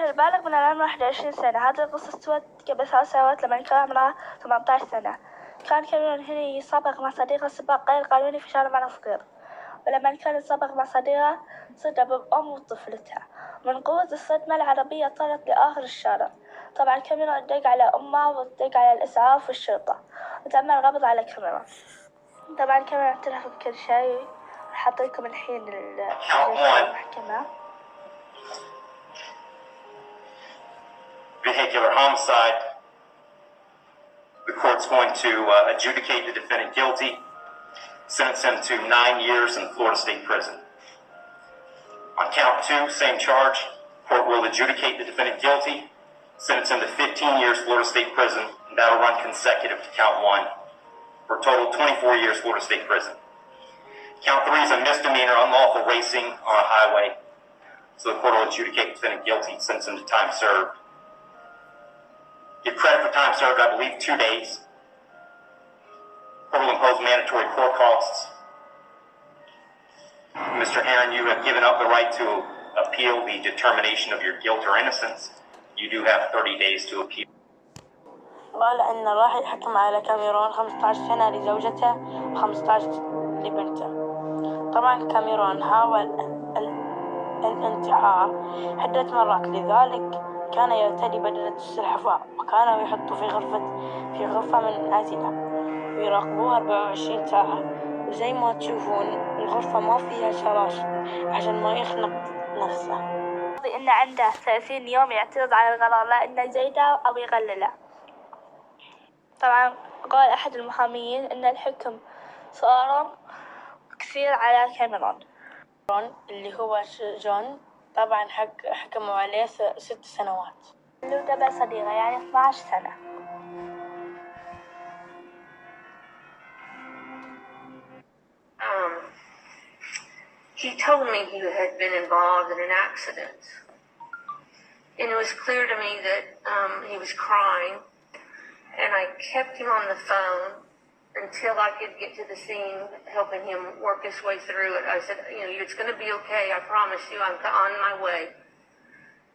البالغ من العمر 21 سنة. هذه القصة استوت قبل 3 سنوات لما كان عمرها 18 سنة. كان كاميرون هنا يسابق مع صديقه سباق غير قانوني في شارع معنا صغير، ولما كان يسابق مع صديقه صدم بأم وطفلتها. من قوة الصدمة العربية طارت لآخر الشارع. طبعا كاميرون دق على أمها ودق على الإسعاف والشرطة، وتم القبض على كاميرون. طبعا كاميرون اعترف بكل شيء. راح أعطيكم الحين المحكمة. Vehicular homicide. The court's going to adjudicate the defendant guilty, sentence him to 9 years in Florida State Prison. On count 2, same charge, court will adjudicate the defendant guilty, sentence him to 15 years Florida State Prison, and that'll run consecutive to count 1, for a total of 24 years Florida State Prison. Count 3 is a misdemeanor, unlawful racing on a highway, so the court will adjudicate the defendant guilty, sentence him to time served. Give credit for time served, I believe, 2 days. Court will impose mandatory court costs. Mr. Heron, you have given up the right to appeal the determination of your guilt or innocence. You do have 30 days to appeal. قال إن راح يحكم على كاميرون 15 سنة لزوجته و15 لبنته. طبعا كاميرون حاول الانتحار عدة مرات، لذلك كان يرتدي بدلة السلحفاة، وكانوا يحطوا في غرفة منعزلة ويراقبوها 24 ساعة. وزي ما تشوفون الغرفة ما فيها شراشف عشان ما يخنق نفسه. إن عنده 30 يوم يعترض على القرار، لا إنه زيده أو يقلله. طبعا قال أحد المحامين إن الحكم صار كثير على كاميرون. اللي هو جون طبعا حكموا عليه 6 سنوات. له دبل صديقة يعني 12 سنة. He told me he had been involved in an accident, and it was clear to me that he was crying, and I kept him on the phone until I could get to the scene, helping him work his way through it. I said, it's going to be okay. I promise you, I'm on my way.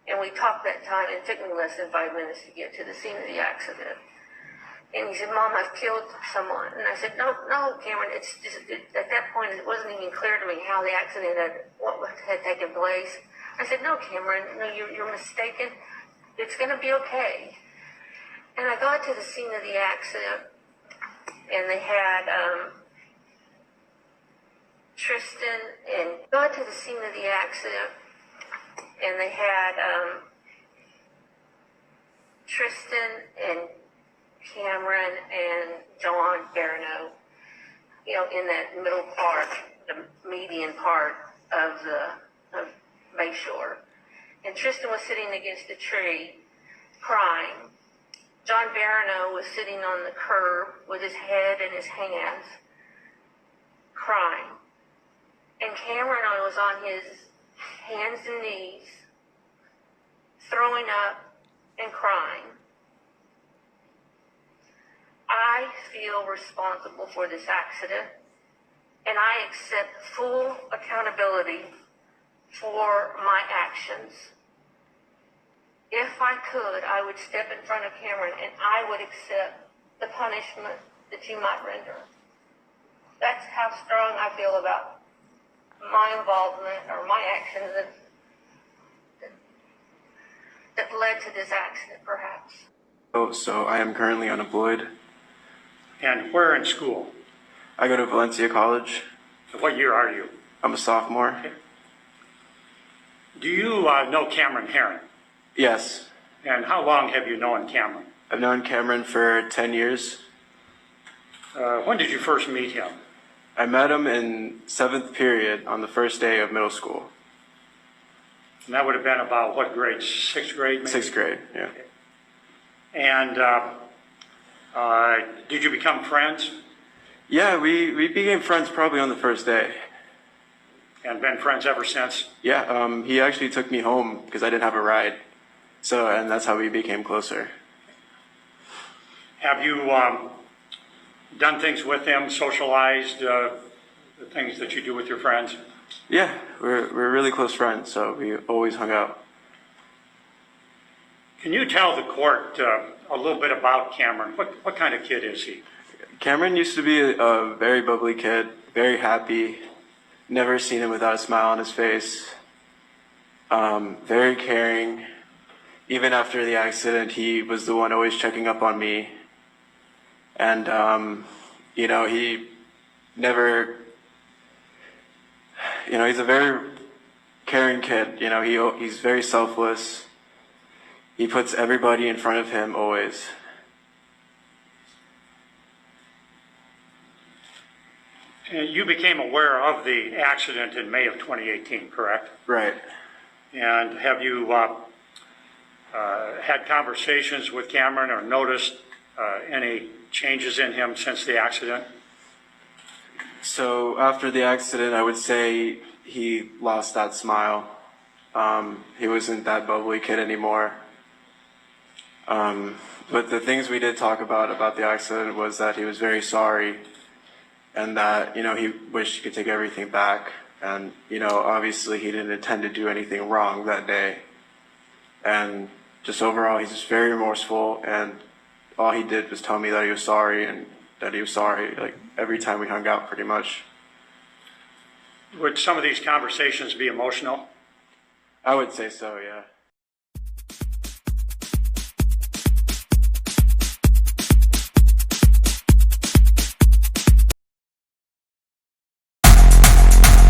And we talked that time. It took me less than 5 minutes to get to the scene of the accident. And he said, Mom, I've killed someone. And I said, no, Cameron, it's just, at that point, it wasn't even clear to me how the accident what had taken place. I said, no, Cameron, no, you're mistaken. It's going to be okay. And I got to the scene of the accident, and they had Tristan and got to the scene of the accident, and they had Tristan and Cameron and John Barano, in that middle part, the median part of Bayshore. And Tristan was sitting against a tree, crying. John Barano was sitting on the curb with his head in his hands, crying. And Cameron was on his hands and knees, throwing up and crying. I feel responsible for this accident, and I accept full accountability for my actions. If I could, I would step in front of Cameron and I would accept the punishment that you might render. That's how strong I feel about my involvement or my actions that led to this accident, perhaps. So I am currently unemployed. And where in school? I go to Valencia College. What year are you? I'm a sophomore. Okay. Do you know Cameron Heron? Yes. And how long have you known Cameron? I've known Cameron for 10 years. When did you first meet him? I met him in 7th period on the first day of middle school. And that would have been about what grade? 6th grade, maybe? 6th grade, yeah. Okay. And did you become friends? Yeah, we became friends probably on the first day. And been friends ever since? Yeah, he actually took me home because I didn't have a ride. And that's how we became closer. Have you done things with him, socialized, the things that you do with your friends? Yeah, we're really close friends, so we always hung out. Can you tell the court a little bit about Cameron? What kind of kid is he? Cameron used to be a very bubbly kid, very happy. Never seen him without a smile on his face. Very caring. Even after the accident, he was the one always checking up on me. And, he never, he's a very caring kid. He's very selfless. He puts everybody in front of him always. And you became aware of the accident in May of 2018, correct? Right. And have you had conversations with Cameron or noticed any changes in him since the accident? So after the accident, I would say he lost that smile. He wasn't that bubbly kid anymore. But the things we did talk about the accident was that he was very sorry and that, he wished he could take everything back. And, obviously he didn't intend to do anything wrong that day. And just overall, he's just very remorseful, and all he did was tell me that he was sorry, and that he was sorry, like, every time we hung out, pretty much. Would some of these conversations be emotional? I would say so, yeah.